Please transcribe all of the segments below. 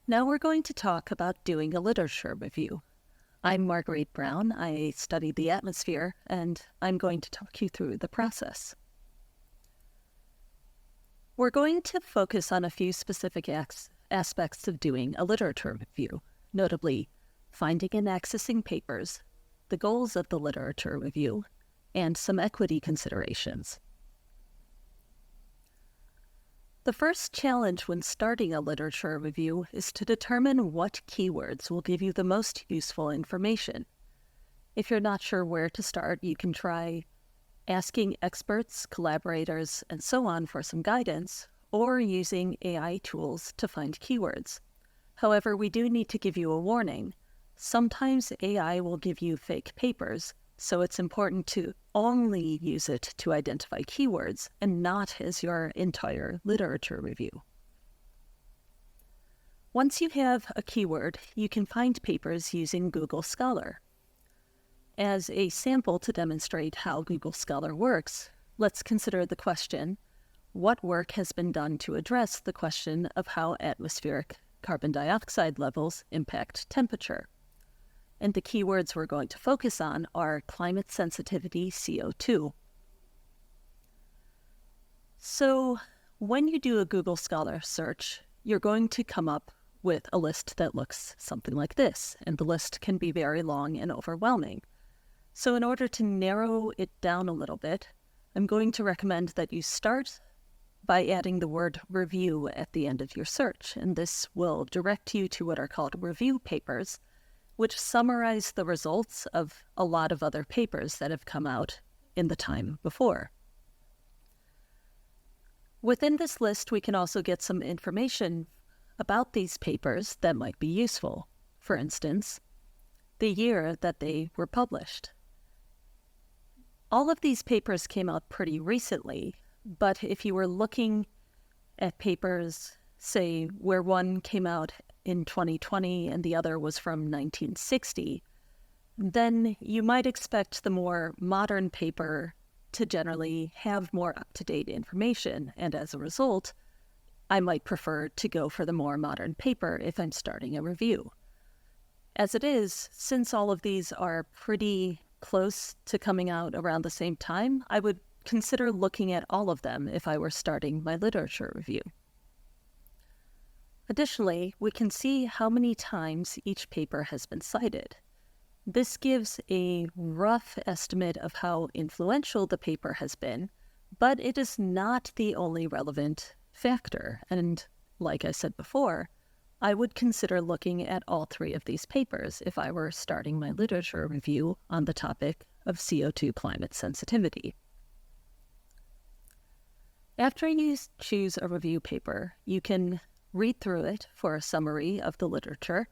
Now we're going to talk about doing a literature review. I'm Marguerite Brown. I study the atmosphere, and I'm going to talk you through the process. We're going to focus on a few specific aspects of doing a literature review, notably finding and accessing papers, the goals of the literature review, and some equity considerations. The first challenge when starting a literature review is to determine what keywords will give you the most useful information. If you're not sure where to start, you can try asking experts, collaborators, and so on for some guidance, or using AI tools to find keywords. However, we do need to give you a warning. Sometimes AI will give you fake papers, so it's important to only use it to identify keywords and not as your entire literature review. Once you have a keyword, you can find papers using Google Scholar. As a sample to demonstrate how Google Scholar works, let's consider the question, what work has been done to address the question of how atmospheric carbon dioxide levels impact temperature? And the keywords we're going to focus on are climate sensitivity CO2. So when you do a Google Scholar search, you're going to come up with a list that looks something like this, and the list can be very long and overwhelming. So in order to narrow it down a little bit, I'm going to recommend that you start by adding the word review at the end of your search, and this will direct you to what are called review papers, which summarize the results of a lot of other papers that have come out in the time before. Within this list, we can also get some information about these papers that might be useful. For instance, the year that they were published. All of these papers came out pretty recently, but if you were looking at papers, say, where one came out in 2020 and the other was from 1960, then you might expect the more modern paper to generally have more up-to-date information, and as a result, I might prefer to go for the more modern paper if I'm starting a review. As it is, since all of these are pretty close to coming out around the same time, I would consider looking at all of them if I were starting my literature review. Additionally, we can see how many times each paper has been cited. This gives a rough estimate of how influential the paper has been, but it is not the only relevant factor. And like I said before, I would consider looking at all three of these papers if I were starting my literature review on the topic of CO2 climate sensitivity. After you choose a review paper, you can read through it for a summary of the literature.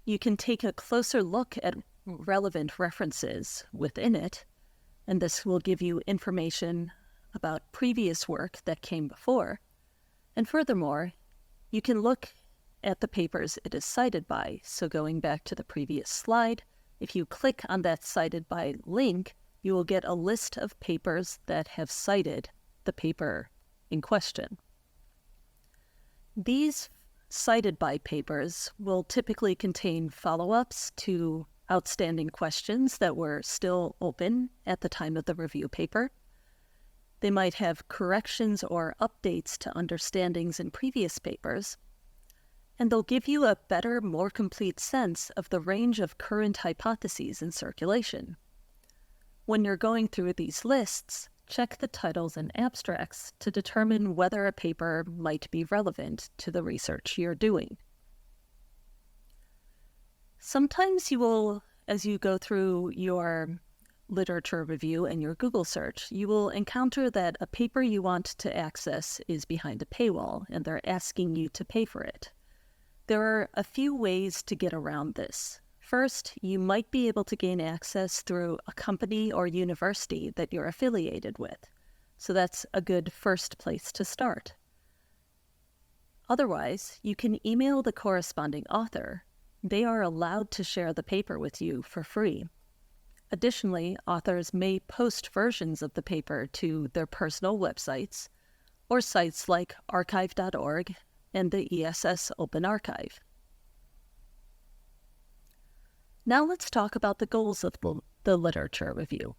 You can take a closer look at relevant references within it, and this will give you information about previous work that came before. And furthermore, you can look at the papers it is cited by. So going back to the previous slide, if you click on that cited by link, you will get a list of papers that have cited the paper in question. These cited by papers will typically contain follow-ups to outstanding questions that were still open at the time of the review paper. They might have corrections or updates to understandings in previous papers, and they'll give you a better, more complete sense of the range of current hypotheses in circulation. When you're going through these lists, check the titles and abstracts to determine whether a paper might be relevant to the research you're doing. Sometimes you will, as you go through your literature review and your Google search, you will encounter that a paper you want to access is behind a paywall, and they're asking you to pay for it. There are a few ways to get around this. First, you might be able to gain access through a company or university that you're affiliated with. So that's a good first place to start. Otherwise, you can email the corresponding author. They are allowed to share the paper with you for free. Additionally, authors may post versions of the paper to their personal websites or sites like archive.org and the ESS Open Archive. Now let's talk about the goals of the literature review.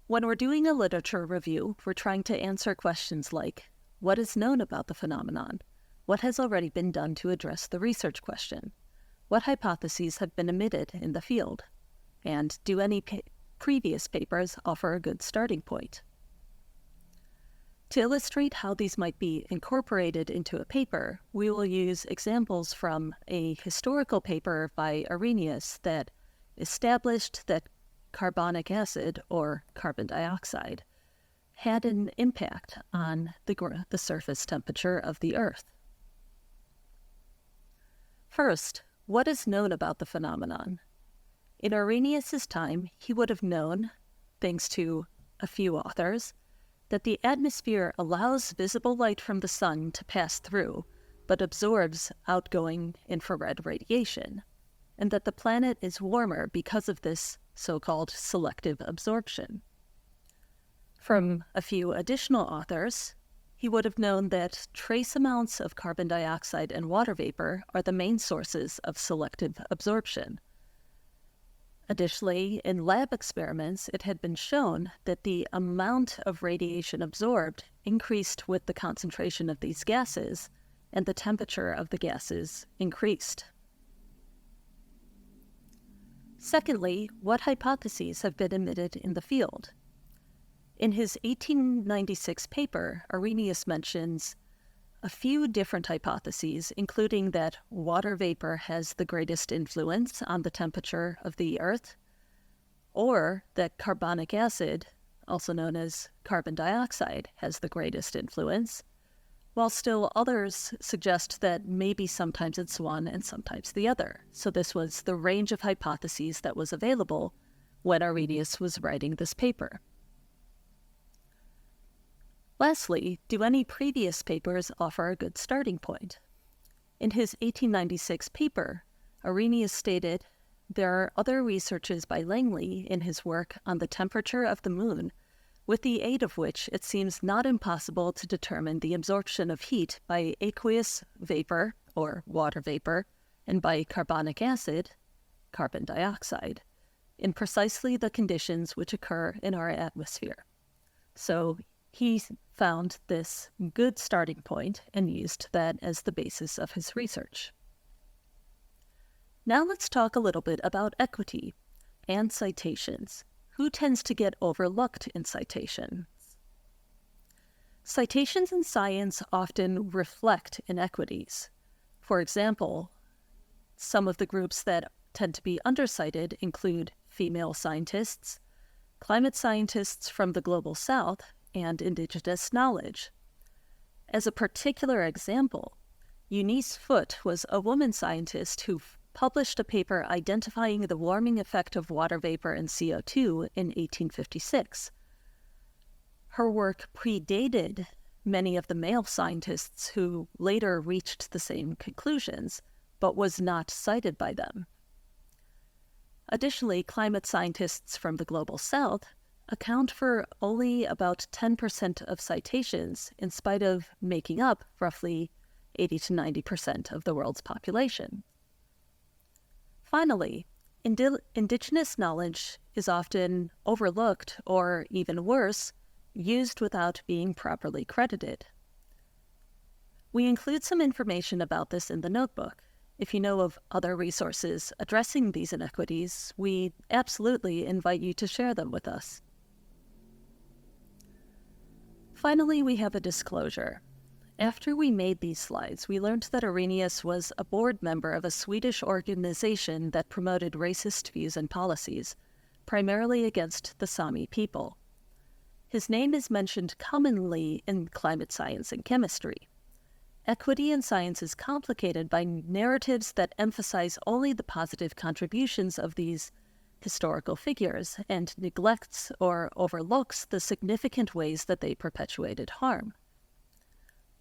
When we're doing a literature review, we're trying to answer questions like, what is known about the phenomenon? What has already been done to address the research question? What hypotheses have been emitted in the field? And do any previous papers offer a good starting point? To illustrate how these might be incorporated into a paper, we will use examples from a historical paper by Arrhenius that established that carbonic acid, or carbon dioxide, had an impact on the surface temperature of the Earth. First, what is known about the phenomenon? In Arrhenius's time, he would have known, thanks to a few authors, that the atmosphere allows visible light from the sun to pass through, but absorbs outgoing infrared radiation, and that the planet is warmer because of this so-called selective absorption. From a few additional authors, he would have known that trace amounts of carbon dioxide and water vapor are the main sources of selective absorption. Additionally, in lab experiments, it had been shown that the amount of radiation absorbed increased with the concentration of these gases, and the temperature of the gases increased. Secondly, what hypotheses have been emitted in the field? In his 1896 paper, Arrhenius mentions a few different hypotheses, including that water vapor has the greatest influence on the temperature of the Earth, or that carbonic acid, also known as carbon dioxide, has the greatest influence, while still others suggest that maybe sometimes it's one and sometimes the other. So this was the range of hypotheses that was available when Arrhenius was writing this paper. Lastly, do any previous papers offer a good starting point? In his 1896 paper, Arrhenius stated, there are other researches by Langley in his work on the temperature of the moon, with the aid of which it seems not impossible to determine the absorption of heat by aqueous vapor, or water vapor, and by carbonic acid, carbon dioxide, in precisely the conditions which occur in our atmosphere. So he found this good starting point and used that as the basis of his research. Now let's talk a little bit about equity and citations. Who tends to get overlooked in citations? Citations in science often reflect inequities. For example, some of the groups that tend to be undercited include female scientists, climate scientists from the Global South, and indigenous knowledge. As a particular example, Eunice Foote was a woman scientist who published a paper identifying the warming effect of water vapor and CO2 in 1856. Her work predated many of the male scientists who later reached the same conclusions, but was not cited by them. Additionally, climate scientists from the Global South account for only about 10% of citations, in spite of making up roughly 80 to 90% of the world's population. Finally, indigenous knowledge is often overlooked, or even worse, used without being properly credited. We include some information about this in the notebook. If you know of other resources addressing these inequities, we absolutely invite you to share them with us. Finally, we have a disclosure. After we made these slides, we learned that Arrhenius was a board member of a Swedish organization that promoted racist views and policies, primarily against the Sami people. His name is mentioned commonly in climate science and chemistry. Equity in science is complicated by narratives that emphasize only the positive contributions of these historical figures and neglects or overlooks the significant ways that they perpetuated harm.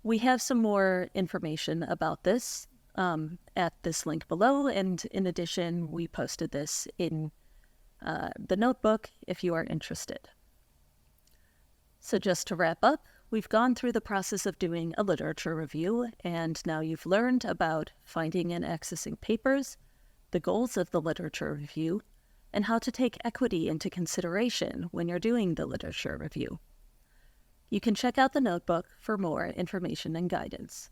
We have some more information about this at this link below, and in addition, we posted this in the notebook if you are interested. So just to wrap up, We've gone through the process of doing a literature review, and now you've learned about finding and accessing papers, the goals of the literature review, and how to take equity into consideration when you're doing the literature review. You can check out the notebook for more information and guidance.